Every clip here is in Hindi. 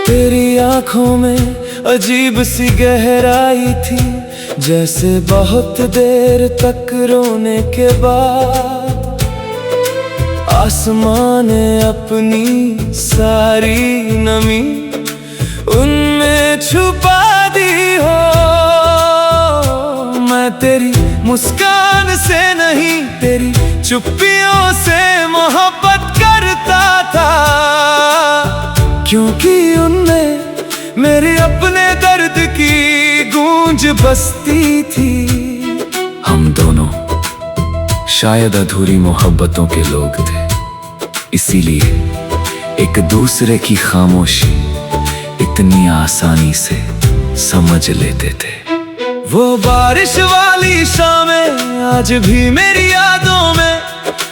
तेरी आंखों में अजीब सी गहराई थी, जैसे बहुत देर तक रोने के बाद आसमां ने अपनी सारी नमी उनमें छुपा दी हो। मैं तेरी मुस्कान से नहीं, तेरी चुप्पियों से मोहब्बत करता था, क्योंकि उनमें मेरे अपने दर्द की गूंज बसती थी। हम दोनों शायद अधूरी मोहब्बतों के लोग थे, इसीलिए एक दूसरे की खामोशी इतनी आसानी से समझ लेते थे। वो बारिश वाली शामें आज भी मेरी यादों में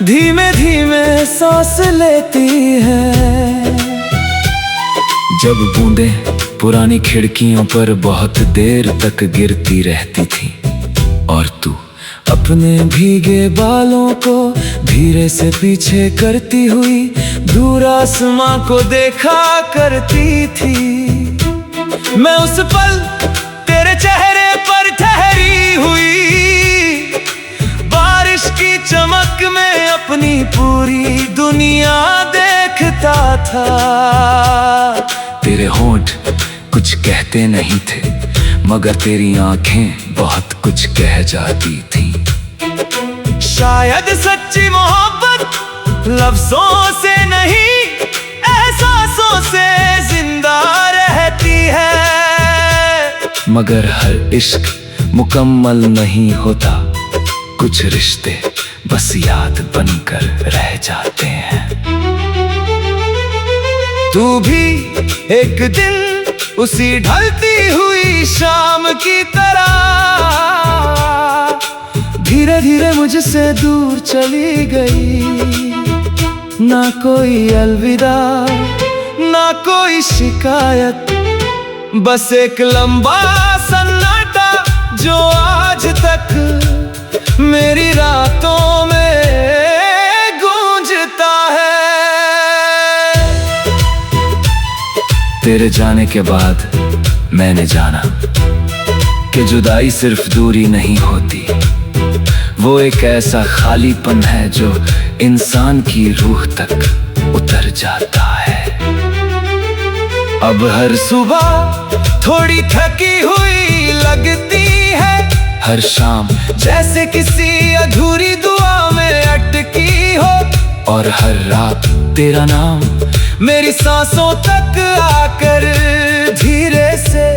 धीमे धीमे सांस लेती हैं। जब बूंदें पुरानी खिड़कियों पर बहुत देर तक गिरती रहती थी और तू अपने भीगे बालों को धीरे से पीछे करती हुई दूर आसमां को देखा करती थी, मैं उस पल तेरे चेहरे पर ठहरी हुई बारिश की चमक में अपनी पूरी दुनिया देखता था। तेरे होंठ कुछ कहते नहीं थे, मगर तेरी आंखें बहुत कुछ कह जाती थी। शायद सच्ची मोहब्बत लफ्जों से नहीं, एहसासों से जिंदा रहती है। मगर हर इश्क मुकम्मल नहीं होता, कुछ रिश्ते बस याद बनकर रह जाते हैं। तू भी एक दिन उसी ढलती हुई शाम की तरह धीरे धीरे मुझसे दूर चली गई। ना कोई अलविदा, ना कोई शिकायत, बस एक लंबा सन्नाटा जो आज तक मेरी रातों में गूंजता है। तेरे जाने के बाद मैंने जाना कि जुदाई सिर्फ दूरी नहीं होती, वो एक ऐसा खालीपन है जो इंसान की रूह तक उतर जाता है। अब हर सुबह थोड़ी थकी हुई लगती है, हर शाम जैसे किसी अधूरी दुआ में अटकी हो, और हर रात तेरा नाम मेरी सांसों तक आकर धीरे से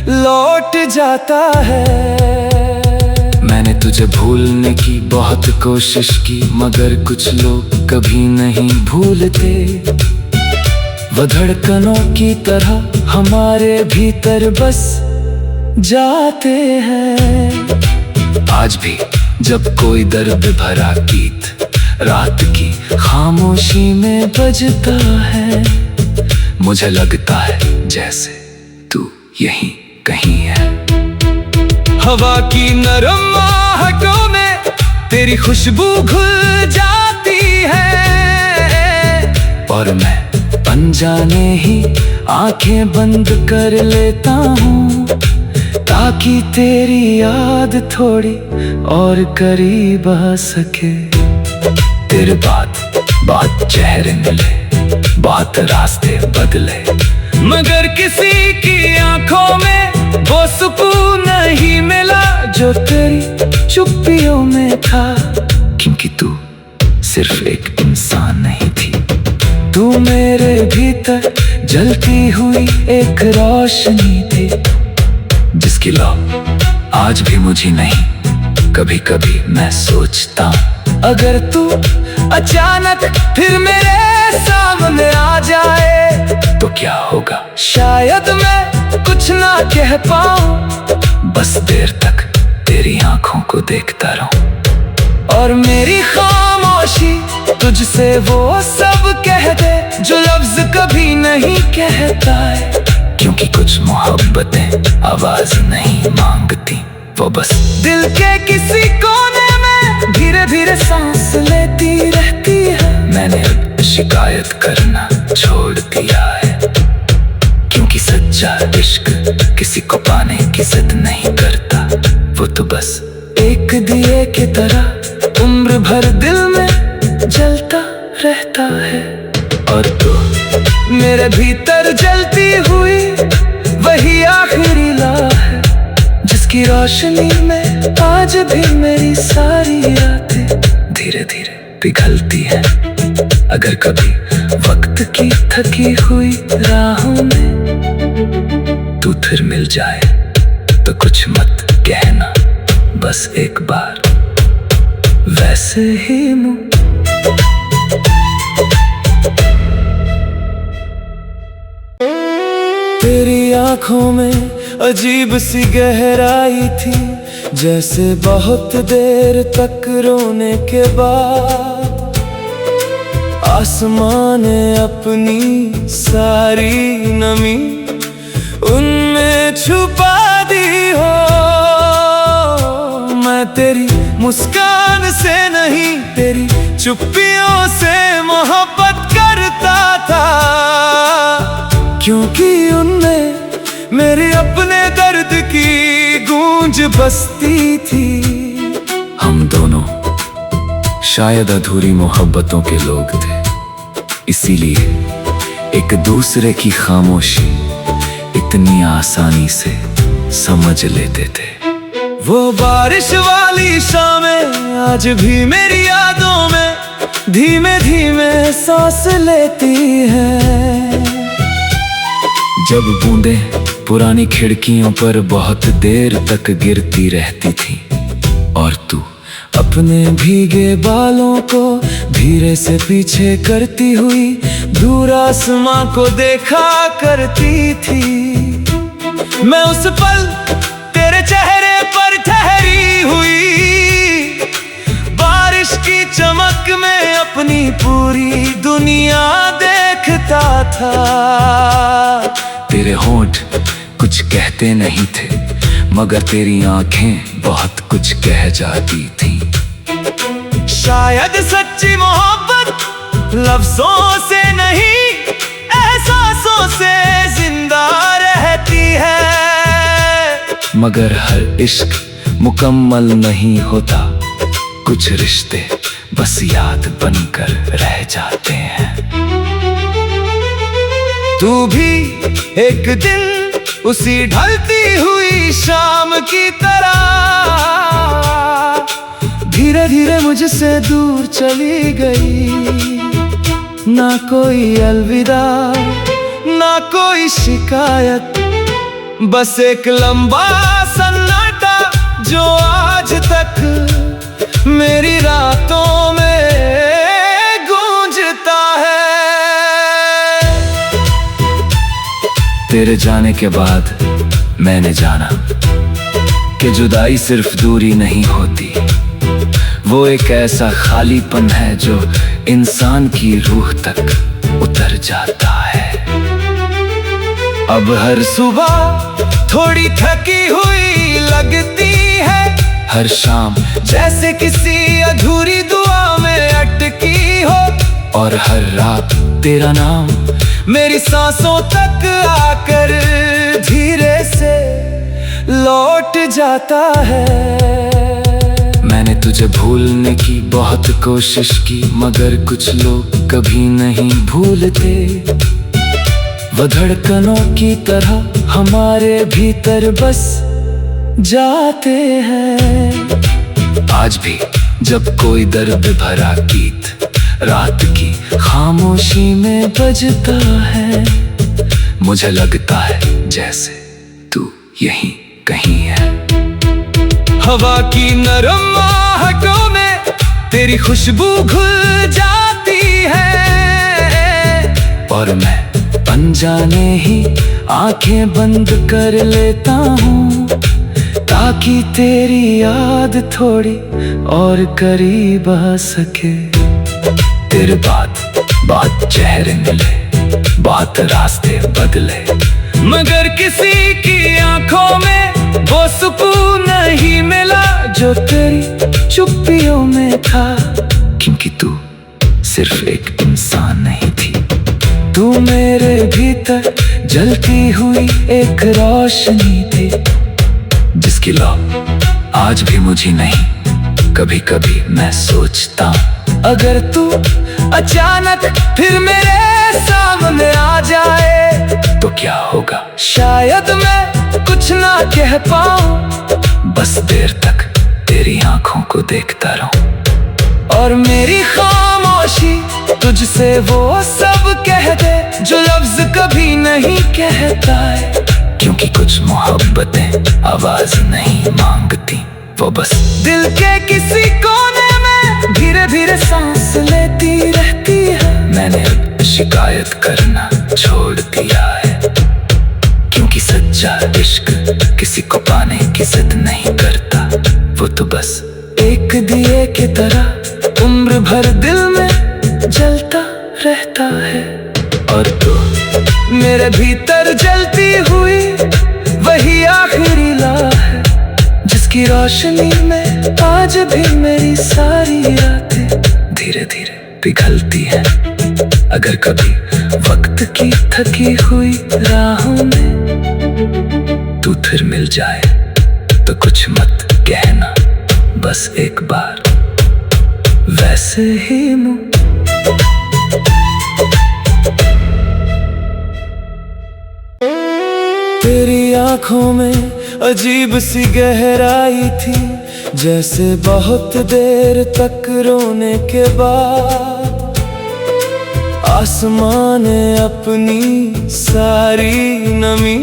लौट जाता है। मैंने तुझे भूलने की बहुत कोशिश की, मगर कुछ लोग कभी नहीं भूलते। वो धड़कनों की तरह हमारे भीतर बस जाते हैं। आज भी जब कोई दर्द भरा गीत रात की खामोशी में बजता है, मुझे लगता है जैसे तू यहीं कहीं है। हवा की नरम आहटों में तेरी खुशबू घुल जाती है, और मैं अनजाने ही आंखें बंद कर लेता हूँ, ताकि तेरी याद थोड़ी और करीब आ सके। तेरे बात चेहरे मिले, बात रास्ते बदले, मगर किसी की आंखों में वो सुकून नहीं मिला जो तेरी चुप्पियों में था। क्योंकि तू सिर्फ एक इंसान नहीं थी, तू मेरे भीतर जलती हुई एक रोशनी थी, जिसकी लौ आज भी मुझे नहीं। कभी कभी मैं सोचता हूँ, अगर तू अचानक फिर मेरे सामने आ जाए तो क्या होगा। शायद मैं कुछ ना कह पाऊं, बस देर तक तेरी आंखों को देखता रहूं, और मेरी खामोशी तुझसे वो सब कह दे जो लफ्ज कभी नहीं कहता है। क्योंकि कुछ मोहब्बतें आवाज नहीं मांगती, वो बस दिल के किसी कोने में धीरे धीरे सांस लेती रहती है। मैंने शिकायत करना छोड़ दिया है, इश्क किसी को पाने की जिद नहीं करता, वो तो बस एक दिए की तरह उम्र भर दिल में जलता रहता है। और तो मेरे भीतर जलती हुई वही आखिरी लौ है, जिसकी रोशनी में आज भी मेरी सारी रातें धीरे धीरे पिघलती है। अगर कभी वक्त की थकी हुई राहों में तू फिर मिल जाए तो कुछ मत कहना, बस एक बार वैसे ही मुँह। तेरी आंखों में अजीब सी गहराई थी, जैसे बहुत देर तक रोने के बाद आसमां ने अपनी सारी नमी उनमें छुपा दी हो। मैं तेरी मुस्कान से नहीं, तेरी चुप्पियों से मोहब्बत करता था, क्योंकि उनमें मेरे अपने दर्द की गूंज बसती थी। हम दोनों शायद अधूरी मोहब्बतों के लोग थे, इसीलिए एक दूसरे की खामोशी इतनी आसानी से समझ लेते थे। वो बारिश वाली शामें आज भी मेरी यादों में धीमे धीमे सांस लेती हैं, जब बूंदें पुरानी खिड़कियों पर बहुत देर तक गिरती रहती थी और तू अपने भीगे बालों को धीरे से पीछे करती हुई दूर आसमां को देखा करती थी। मैं उस पल तेरे चेहरे पर ठहरी हुई बारिश की चमक में अपनी पूरी दुनिया देखता था। तेरे होंठ कुछ कहते नहीं थे, मगर तेरी आंखें बहुत कुछ कह जाती थी। शायद सच्ची मोहब्बत लफ्जों से नहीं, एहसासों से जिंदा रहती है। मगर हर इश्क मुकम्मल नहीं होता, कुछ रिश्ते बस याद बनकर रह जाते हैं। तू भी एक दिन उसी ढलती हुई शाम की तरह धीरे धीरे मुझसे दूर चली गई। ना कोई अलविदा, ना कोई शिकायत, बस एक लंबा सन्नाटा जो आज तक मेरी रातों में गूंजता है। तेरे जाने के बाद मैंने जाना कि जुदाई सिर्फ दूरी नहीं होती, वो एक ऐसा खालीपन है जो इंसान की रूह तक उतर जाता है। अब हर सुबह थोड़ी थकी हुई लगती है, हर शाम जैसे किसी अधूरी दुआ में अटकी हो, और हर रात तेरा नाम मेरी सांसों तक आकर धीरे से लौट जाता है। मैंने तुझे भूलने की बहुत कोशिश की, मगर कुछ लोग कभी नहीं भूलते। वो धड़कनों की तरह हमारे भीतर बस जाते हैं। आज भी जब कोई दर्द भरा गीत रात की खामोशी में बजता है, मुझे लगता है जैसे तू यहीं कहीं है। हवा की नरम आहटों में तेरी खुशबू घुल जाती है, और मैं अनजाने ही आंखें बंद कर लेता हूँ, ताकि तेरी याद थोड़ी और करीब आ सके। तेरे बात चेहरे मिले, बात रास्ते बदले, मगर किसी की आंखों में वो सुकून नहीं मिला जो तेरी चुप्पियों में था। क्योंकि तू सिर्फ एक इंसान नहीं थी, तू मेरे भीतर जलती हुई एक रोशनी थी, जिसकी लौ आज भी मुझे नहीं। कभी कभी मैं सोचता हूँ, अगर तू अचानक फिर मेरे सामने आ जाए तो क्या होगा। शायद मैं कुछ ना कह पाऊं, बस देर तक तेरी आंखों को देखता रहूं, और मेरी खामोशी तुझसे वो सब कह दे जो लफ्ज कभी नहीं कहता है। क्योंकि कुछ मोहब्बतें आवाज नहीं मांगती, वो बस दिल के किसी कोने में धीरे धीरे सांस लेती रहती है। मैंने अब शिकायत करना छोड़ दिया है, क्योंकि सच्चा इश्क किसी को पाने की जिद नहीं करता। वो तो बस एक दिए की तरह उम्र भर दिल में जलता रहता है। और तो मेरे भीतर जलती हुई वही आखिरी लौ है, जिसकी रोशनी में आज भी मेरी सारी रातें धीरे धीरे पिघलती है। अगर कभी वक्त की थकी हुई राहों में तू फिर मिल जाए तो कुछ मत कहना, बस एक बार वैसे ही मुँह। तेरी आंखों में अजीब सी गहराई थी, जैसे बहुत देर तक रोने के बाद आसमां ने अपनी सारी नमी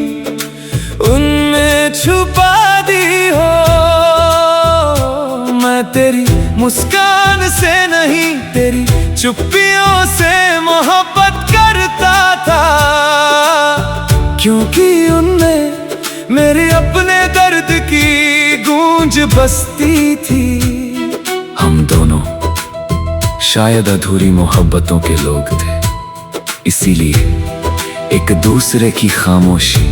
उनमें छुपा दी हो। मैं तेरी मुस्कान से नहीं, तेरी चुप्पियों से मोहब्बत करता था, क्योंकि उनमें मेरे अपने दर्द की गूंज बसती थी। हम दोनों शायद अधूरी मोहब्बतों के लोग थे, इसीलिए एक दूसरे की खामोशी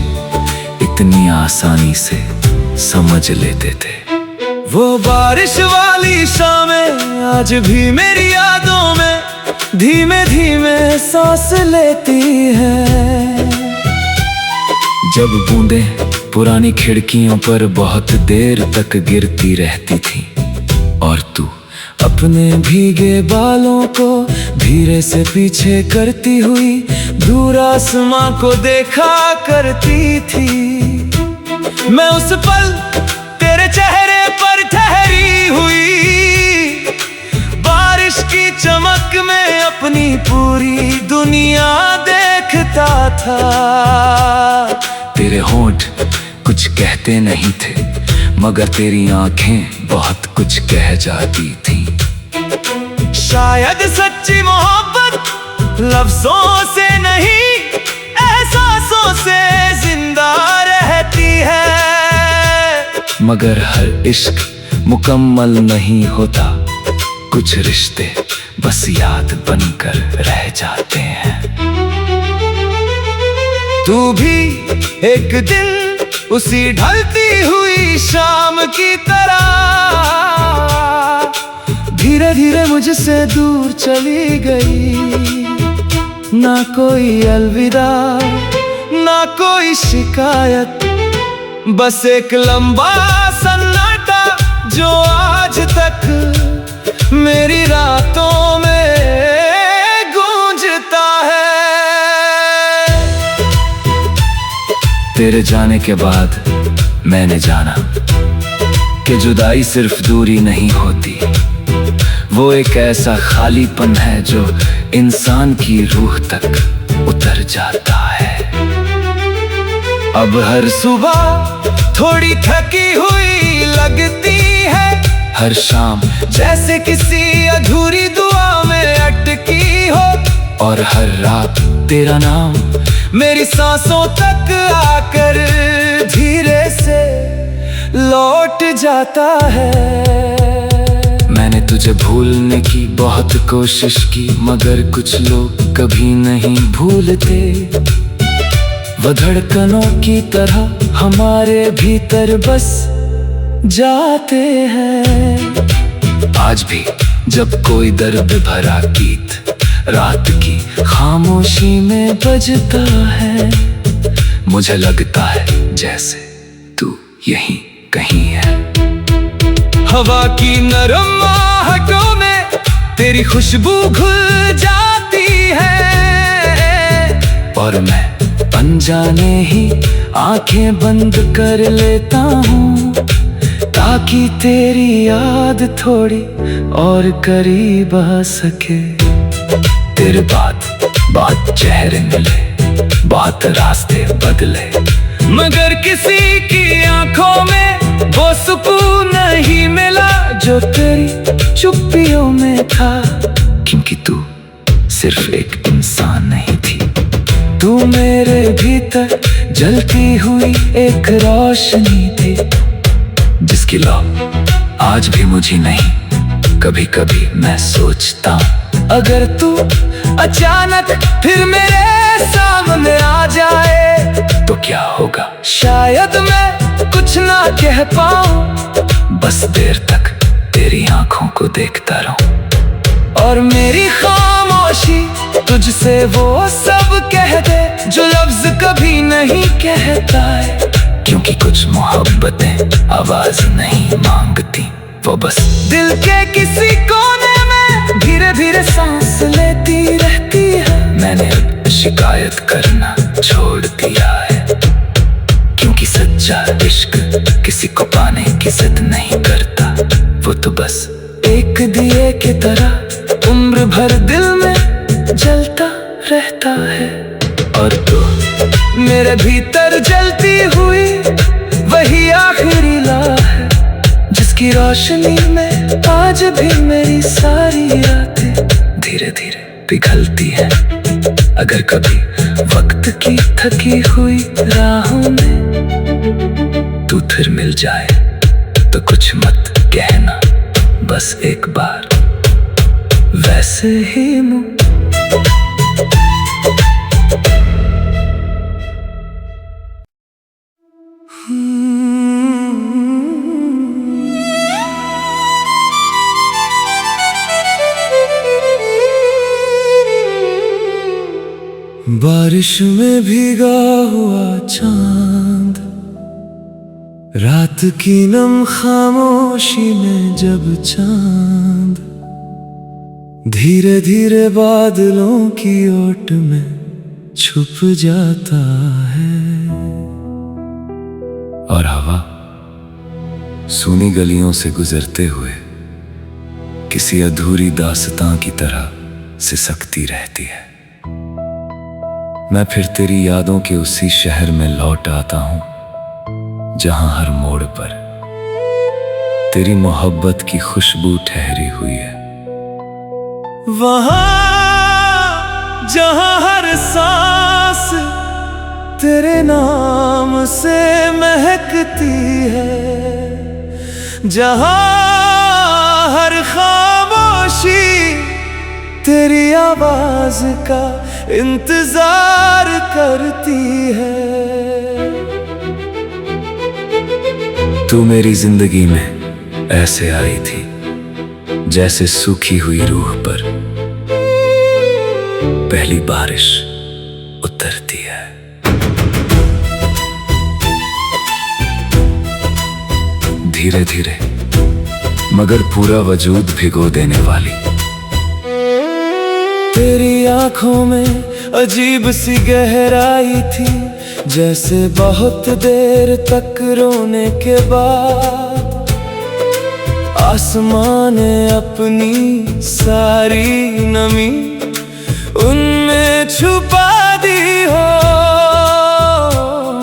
इतनी आसानी से समझ लेते थे। वो बारिश वाली शामें आज भी मेरी यादों में धीमे धीमे सांस लेती हैं, जब बूंदें पुरानी खिड़कियों पर बहुत देर तक गिरती रहती थी, और तू अपने भीगे बालों को धीरे से पीछे करती हुई दूर आसमां को देखा करती थी। मैं उस पल तेरे चेहरे पर ठहरी हुई बारिश की चमक में अपनी पूरी दुनिया देखता था। तेरे होंठ कुछ कहते नहीं थे, मगर तेरी आंखें बहुत कुछ कह जाती थी। शायद सच्ची मोहब्बत लफ्जों से नहीं, एहसासों से जिंदा रहती है। मगर हर इश्क मुकम्मल नहीं होता, कुछ रिश्ते बस याद बनकर रह जाते हैं। तू भी एक दिन उसी ढलती हुई शाम की तरह धीरे धीरे मुझसे दूर चली गई। ना कोई अलविदा, ना कोई शिकायत, बस एक लंबा सन्नाटा जो आज तक मेरी रातों में गूंजता है। तेरे जाने के बाद मैंने जाना कि जुदाई सिर्फ दूरी नहीं होती, वो एक ऐसा खालीपन है जो इंसान की रूह तक उतर जाता है। अब हर सुबह थोड़ी थकी हुई लगती है, हर शाम जैसे किसी अधूरी दुआ में अटकी हो, और हर रात तेरा नाम मेरी सांसों तक आकर धीरे से लौट जाता है। मैंने तुझे भूलने की बहुत कोशिश की, मगर कुछ लोग कभी नहीं भूलते। वो धड़कनों की तरह हमारे भीतर बस जाते हैं। आज भी जब कोई दर्द भरा गीत रात की खामोशी में बजता है, मुझे लगता है जैसे तू यहीं कहीं है। हवा की नरम आहटों में तेरी खुशबू घुल जाती है, और मैं अनजाने ही आंखें बंद कर लेता हूँ ताकि तेरी याद थोड़ी और करीब आ सके। तेरे बात चेहरे मिले, बात रास्ते बदले, मगर किसी की आंखों में वो सुकून नहीं मिला जो तेरी चुप्पियों में था। क्योंकि तू सिर्फ एक इंसान नहीं थी, तू मेरे भीतर जलती हुई एक रोशनी थी, जिसकी लौ आज भी मुझे नहीं। कभी कभी मैं सोचता हूँ अगर तू अचानक फिर मेरे सामने आ जाए तो क्या होगा। शायद मैं कुछ ना कह पाऊँ, बस देर तक तेरी आंखों को देखता रहूं, और मेरी खामोशी तुझसे वो सब कह दे जो लफ्ज कभी नहीं कहता है। क्योंकि कुछ मोहब्बतें आवाज नहीं मांगती, वो बस दिल के किसी कोने में धीरे धीरे सांस लेती रहती है। मैंने अब शिकायत करना छोड़ दिया है, क्योंकि सच्चा इश्क किसी को पाने की जिद नहीं करता, वो तो बस एक दिए की तरह उम्र भर दिल में जलता रहता है। और तो मेरे भीतर जलती हुई वही आखिरी लौ है, जिसकी रोशनी में आज भी मेरी सारी रातें धीरे धीरे पिघलती है। अगर कभी वक्त की थकी हुई राहों में तू फिर मिल जाए तो कुछ मत कहना, बस एक बार वैसे ही मुँह। बारिश में भीगा हुआ चांद, रात की नम खामोशी में जब चांद धीरे धीरे बादलों की ओट में छुप जाता है, और हवा सूनी गलियों से गुजरते हुए किसी अधूरी दास्तां की तरह सिसकती रहती है। मैं फिर तेरी यादों के उसी शहर में लौट आता हूं जहां हर मोड़ पर तेरी मोहब्बत की खुशबू ठहरी हुई है। वहां जहां हर सांस तेरे नाम से महकती है, जहां हर खामोशी तेरी आवाज का इंतजार करती है। तू मेरी जिंदगी में ऐसे आई थी जैसे सूखी हुई रूह पर पहली बारिश उतरती है। धीरे धीरे मगर पूरा वजूद भिगो देने वाली तेरी आंखों में अजीब सी गहराई थी, जैसे बहुत देर तक रोने के बाद आसमान ने अपनी सारी नमी उनमें छुपा दी हो।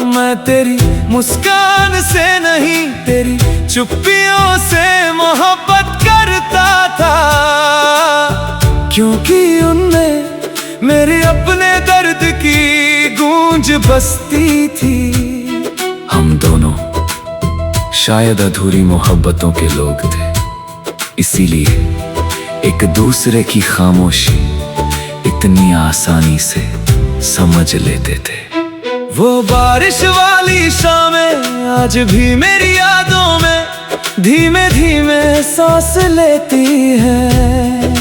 मैं तेरी मुस्कान से नहीं तेरी चुप्पियों से मोहब्बत करता था, क्योंकि उनमें मेरे अपने दर्द की गूंज बसती थी। हम दोनों शायद अधूरी मोहब्बतों के लोग थे, इसीलिए एक दूसरे की खामोशी इतनी आसानी से समझ लेते थे। वो बारिश वाली शामें आज भी मेरी यादों में धीमे धीमे सांस लेती हैं।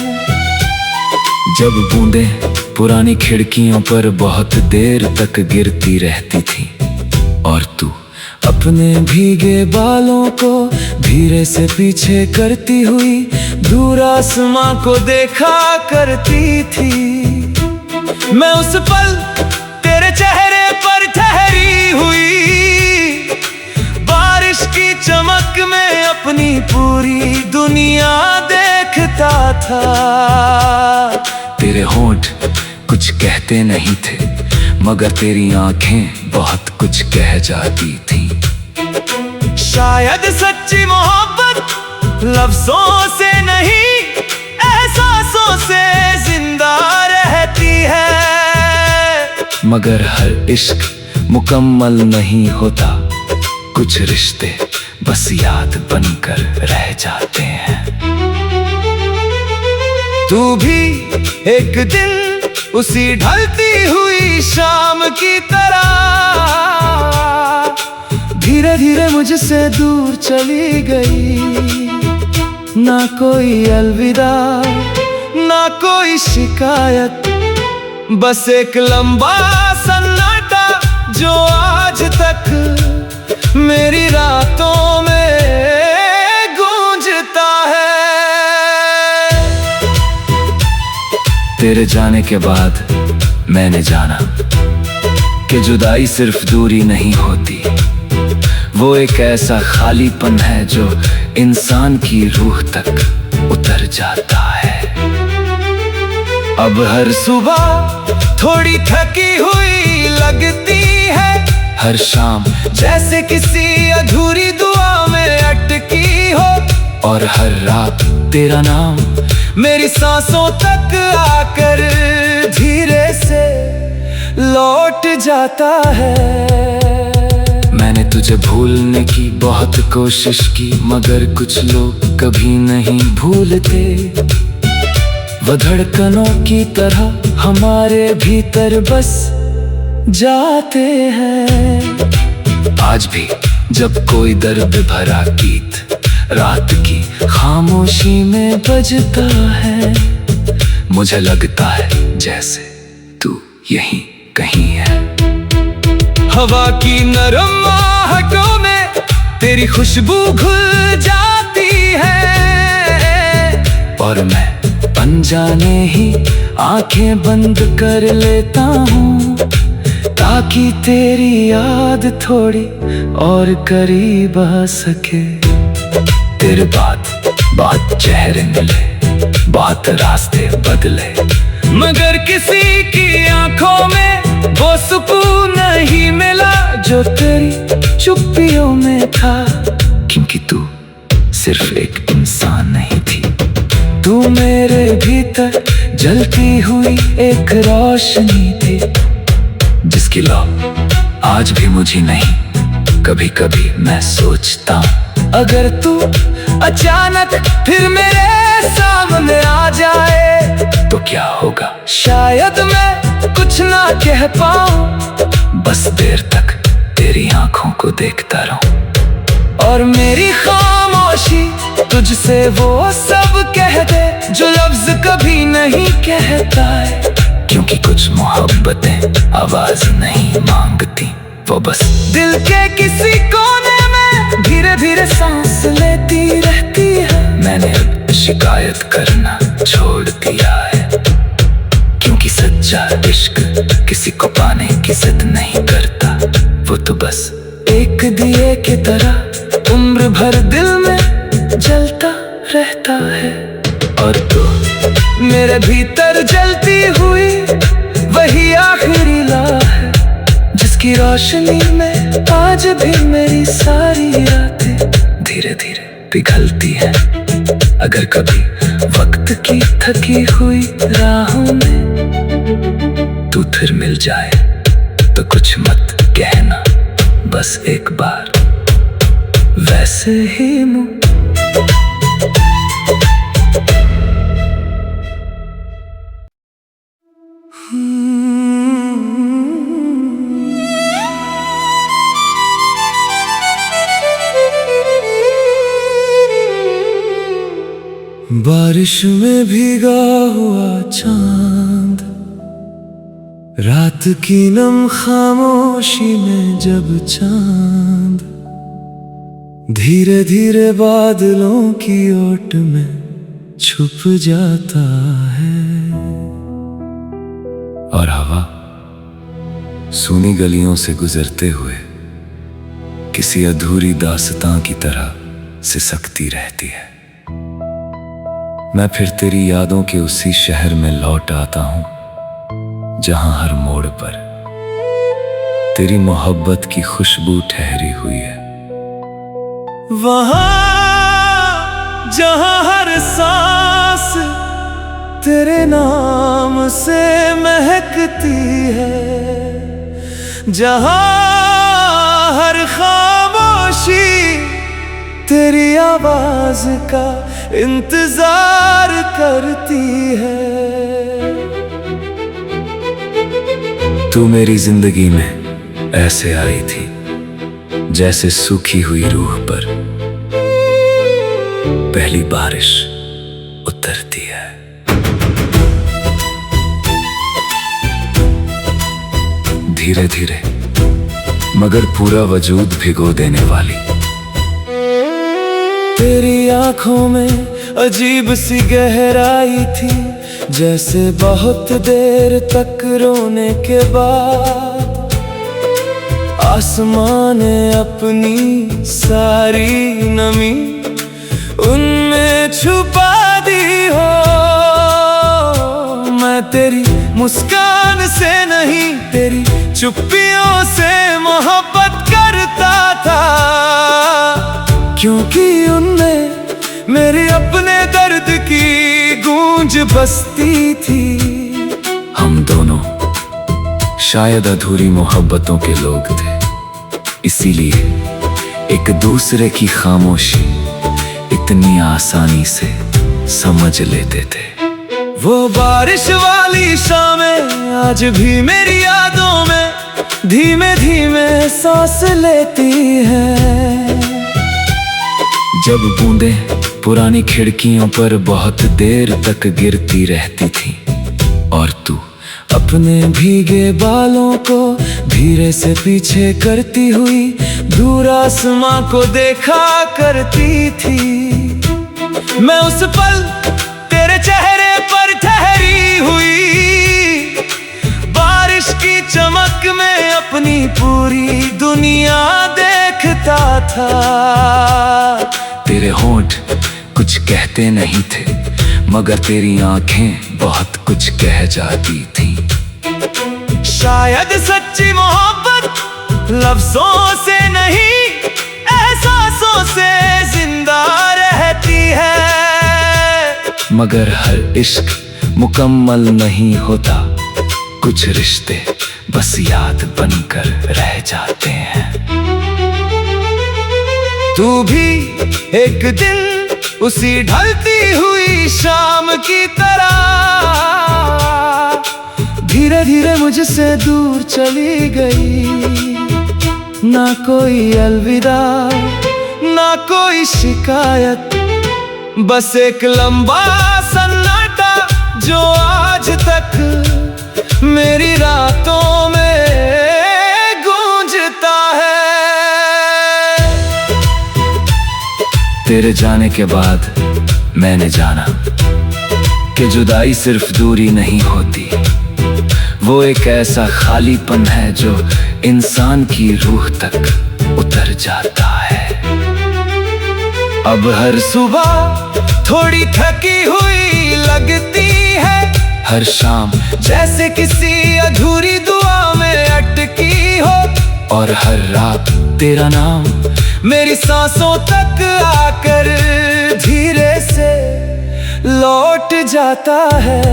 जब बूंदें पुरानी खिड़कियों पर बहुत देर तक गिरती रहती थी, और तू अपने भीगे बालों को धीरे से पीछे करती हुई दूर आसमां को देखा करती थी। मैं उस पल तेरे चेहरे पर ठहरी हुई बारिश की चमक में अपनी पूरी दुनिया देखता था। तेरे होंठ कुछ कहते नहीं थे मगर तेरी आंखें बहुत कुछ कह जाती थी। शायद सच्ची मोहब्बत लफ्जों से नहीं एहसासों से जिंदा रहती है। मगर हर इश्क मुकम्मल नहीं होता, कुछ रिश्ते बस याद बनकर रह जाते हैं। तू भी एक दिन उसी ढलती हुई शाम की तरह धीरे धीरे मुझसे दूर चली गई। ना कोई अलविदा ना कोई शिकायत, बस एक लंबा सन्नाटा जो आज तक मेरी रातों में गूंजता है। तेरे जाने के बाद मैंने जाना कि जुदाई सिर्फ दूरी नहीं होती, वो एक ऐसा खालीपन है जो इंसान की रूह तक उतर जाता है। अब हर सुबह थोड़ी थकी हुई लगती है, हर शाम जैसे किसी अधूरी दुआ में अटकी हो, और हर रात तेरा नाम मेरी सांसों तक आकर धीरे से लौट जाता है। मैंने तुझे भूलने की बहुत कोशिश की मगर कुछ लोग कभी नहीं भूलते। वो धड़कनों की तरह हमारे भीतर बस जाते हैं। आज भी जब कोई दर्द भरा गीत रात की खामोशी में बजता है, मुझे लगता है जैसे तू यहीं कहीं है। हवा की नरम आहटों में तेरी खुशबू घुल जाती है, और मैं अनजाने ही आंखें बंद कर लेता हूँ ताकि तेरी याद थोड़ी और करीब आ सके। तेरे बाद चेहरे मिले, बहुत रास्ते बदले, मगर किसी की आंखों में वो सुकून नहीं मिला जो तेरी चुप्पियों में था। क्योंकि तू सिर्फ एक इंसान नहीं थी, तू मेरे भीतर जलती हुई एक रोशनी थी जिसकी लौ आज भी मुझे नहीं। कभी कभी मैं सोचता हूँ अगर तू अचानक फिर मेरे सामने आ जाए तो क्या होगा। शायद मैं कुछ ना कह पाऊं, बस देर तक तेरी आंखों को देखता रहूं, और मेरी खामोशी तुझसे वो सब कह दे जो लफ्ज कभी नहीं कहता है। क्योंकि कुछ मोहब्बतें आवाज नहीं मांगती, वो बस दिल के किसी कोने में धीरे धीरे सांस लेती रहती है। मैंने अब शिकायत करना छोड़ दिया है, क्योंकि सच्चा इश्क किसी को पाने की जिद नहीं करता, वो तो बस एक दिए की तरह उम्र भर दिल में जलता रहता है। और तो मेरे भीतर जलती हुई वही आखिरी लौह है जिसकी रोशनी में आज भी मेरी सारी रातें धीरे धीरे पिघलती है। अगर कभी वक्त की थकी हुई राहों में तू फिर मिल जाए तो कुछ मत कहना, बस एक बार वैसे ही मुँह बारिश में भीगा हुआ चांद, रात की नम खामोश खामोशी में जब चांद धीरे धीरे बादलों की ओट में छुप जाता है, और हवा सूनी गलियों से गुजरते हुए किसी अधूरी दास्तां की तरह सिसकती रहती है। मैं फिर तेरी यादों के उसी शहर में लौट आता हूं जहां हर मोड़ पर तेरी मोहब्बत की खुशबू ठहरी हुई है। वहां जहां हर सांस तेरे नाम से महकती है, जहां हर खामोशी तेरी आवाज का इंतजार करती है। तू मेरी जिंदगी में ऐसे आई थी जैसे सूखी हुई रूह पर पहली बारिश उतरती है। धीरे धीरे मगर पूरा वजूद भिगो देने वाली तेरी आंखों में अजीब सी गहराई थी, जैसे बहुत देर तक रोने के बाद आसमां ने अपनी सारी नमी उनमें छुपा दी हो। मैं तेरी मुस्कान से नहीं, तेरी चुप्पियों से मोहब्बत करता था, क्योंकि उनमें मेरे अपने दर्द की गूंज बसती थी। हम दोनों शायद अधूरी मोहब्बतों के लोग थे, इसीलिए एक दूसरे की खामोशी इतनी आसानी से समझ लेते थे। वो बारिश वाली शामें आज भी मेरी यादों में धीमे धीमे सांस लेती हैं। जब बूंदें पुरानी खिड़कियों पर बहुत देर तक गिरती रहती थी और तू अपने भीगे बालों को धीरे से पीछे करती हुई दूर आसमां को देखा करती थी, मैं उस पल तेरे चेहरे पर ठहरी हुई बारिश की चमक में अपनी पूरी दुनिया देखता था। तेरे होंठ कुछ कहते नहीं थे, मगर तेरी आंखें बहुत कुछ कह जाती थी। शायद सच्ची मोहब्बत लफ्जों से नहीं, एहसासों से जिंदा रहती है। मगर हर इश्क मुकम्मल नहीं होता, कुछ रिश्ते बस याद बनकर रह जाते हैं। तू भी एक दिन उसी ढलती हुई शाम की तरह धीरे धीरे मुझसे दूर चली गई। ना कोई अलविदा, ना कोई शिकायत, बस एक लंबा सन्नाटा जो आज तक मेरी रातों में गूंजता है। तेरे जाने के बाद मैंने जाना कि जुदाई सिर्फ दूरी नहीं होती, वो एक ऐसा खालीपन है जो इंसान की रूह तक उतर जाता है। अब हर सुबह थोड़ी थकी हुई लगती है, हर शाम जैसे किसी अधूरी दुआ में अटकी हो, और हर रात तेरा नाम मेरी सांसों तक आकर धीरे से लौट जाता है।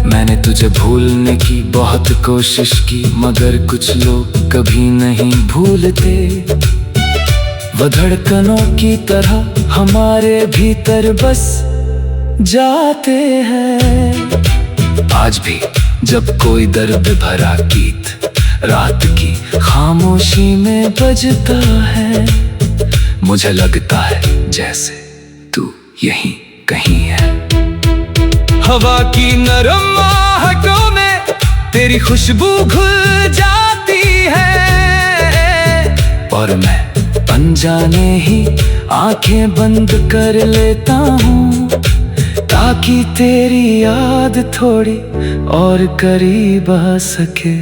मैंने तुझे भूलने की बहुत कोशिश की, मगर कुछ लोग कभी नहीं भूलते। वो धड़कनों की तरह हमारे भीतर बस जाते हैं। आज भी जब कोई दर्द भरा गीत रात की खामोशी में बजता है, मुझे लगता है जैसे तू यहीं कहीं है। हवा की नरम आहटों में तेरी खुशबू घुल जाती और मैं अनजाने ही आंखें बंद कर लेता हूँ, ताकि तेरी याद थोड़ी और करीब आ सके।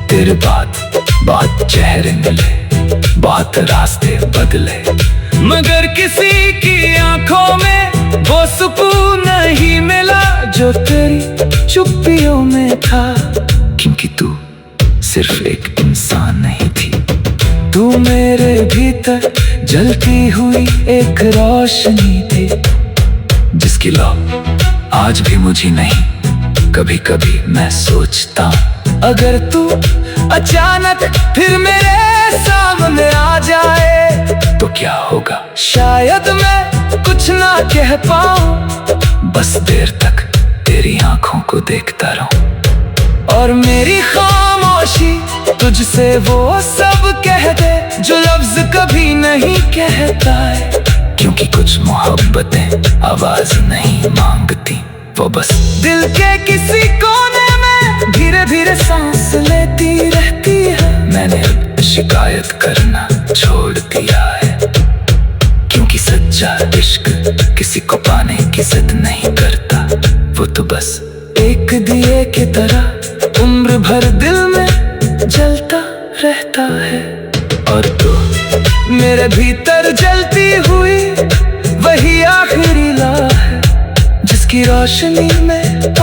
तेरे बात चेहरे मिले, बात रास्ते बदले, मगर किसी की आंखों में वो सुकून नहीं मिला जो तेरी चुप्पियों में था। क्योंकि तू सिर्फ एक इंसान नहीं थी, तू मेरे भीतर जलती हुई एक रोशनी थी, जिसकी लौ आज भी मुझे नहीं। कभी कभी मैं सोचता हूँ, अगर तू अचानक फिर मेरे सामने आ जाए तो क्या होगा। शायद मैं कुछ ना कह पाऊँ, बस देर तक तेरी आंखों को देखता रहूं, और मेरी खामोशी तुझसे वो सब कह दे जो लफ्ज कभी नहीं कहता है। क्योंकि कुछ मोहब्बतें आवाज नहीं मांगती, वो बस दिल के किसी कोने में धीरे धीरे सांस लेती रहती है। मैंने अब शिकायत करना छोड़ दिया है, क्योंकि सच्चा इश्क किसी को पाने की जिद नहीं करता, वो तो बस एक दिए की तरह उम्र भर दिल में जलता रहता है। और तो मेरे भीतर जलती हुई वही आखिरी लौ है, जिसकी रोशनी में